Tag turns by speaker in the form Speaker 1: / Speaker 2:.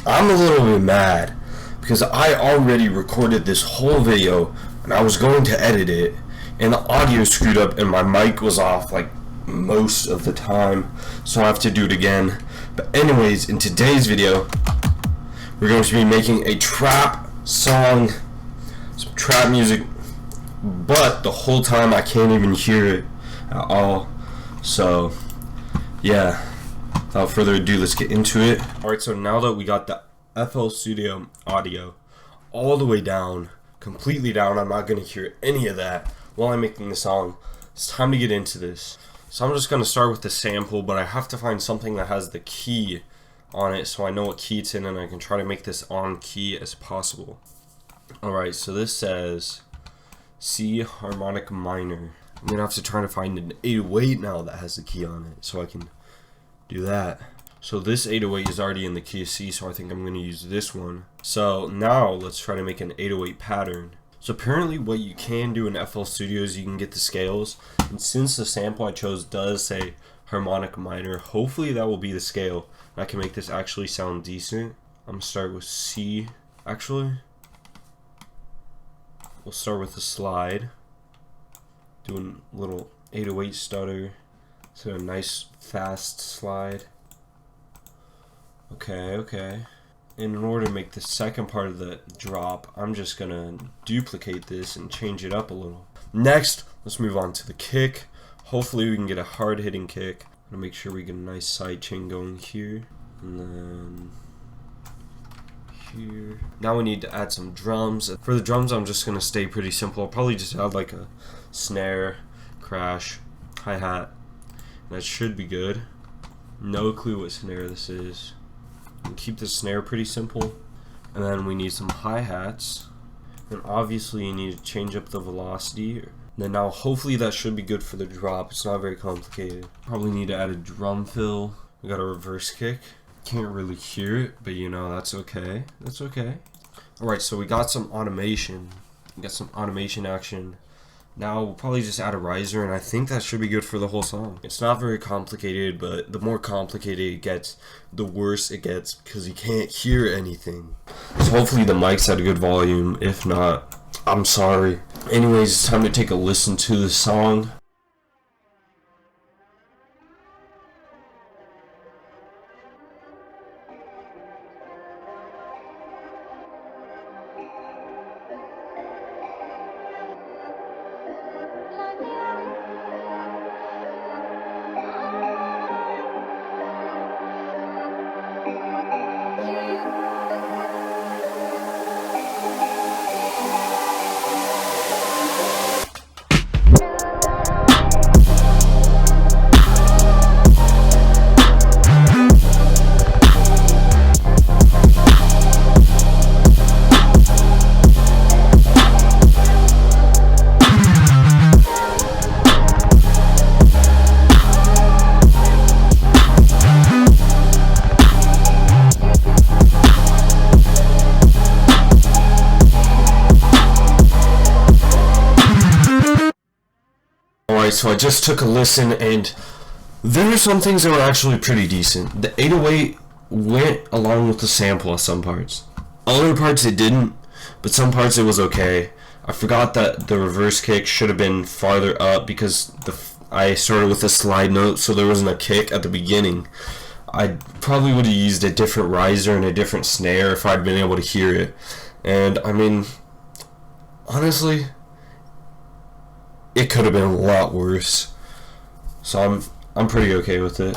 Speaker 1: I'm a little bit mad because I already recorded this whole video and I was going to edit it and the audio screwed up and my mic was off like most of the time, so I have to do it again. But anyways, in today's video we're going to be making a trap song, some trap music, but the whole time I can't even hear it at all. So yeah, without further ado, let's get into it. Alright, so now that we got the FL Studio audio all the way down, completely down, I'm not going to hear any of that while I'm making the song, it's time to get into this. So I'm just going to start with the sample, but I have to find something that has the key on it so I know what key it's in and I can try to make this on key as possible. Alright, so this says C harmonic minor. I'm going to have to try to find an 808 now that has the key on it so I can do that. So this 808 is already in the key of C, so I think I'm going to use this one. So now let's try to make an 808 pattern. So apparently what you can do in FL Studio is you can get the scales, and since the sample I chose does say harmonic minor, hopefully that will be the scale and I can make this actually sound decent. I'm going to start with C. Actually, we'll start with the slide, doing a little 808 stutter, so a nice fast slide. Okay. And in order to make the second part of the drop, I'm just gonna duplicate this and change it up a little. Next, let's move on to the kick. Hopefully we can get a hard hitting kick. I'm gonna make sure we get a nice side chain going here, and then here. Now we need to add some drums. For the drums, I'm just gonna stay pretty simple. I'll probably just add like a snare, crash, hi-hat. That should be good. No clue what snare this is. And keep the snare pretty simple. And then we need some hi-hats. And obviously you need to change up the velocity. And then now hopefully that should be good for the drop. It's not very complicated. Probably need to add a drum fill. We got a reverse kick. Can't really hear it, but you know, that's okay. That's okay. Alright, so we got some automation. We got some automation action. Now we'll probably just add a riser, and I think that should be good for the whole song. It's not very complicated, but the more complicated it gets, the worse it gets because you can't hear anything. So hopefully the mic's at a good volume. If not, I'm sorry. Anyways, it's time to take a listen to the song. So I just took a listen and there were some things that were actually pretty decent. The 808 went along with the sample at some parts. Other parts it didn't, but some parts it was okay. I forgot that the reverse kick should have been farther up because I started with a slide note, so there wasn't a kick at the beginning. I probably would have used a different riser and a different snare if I'd been able to hear it. And I mean, honestly, it could have been a lot worse. So I'm pretty okay with it.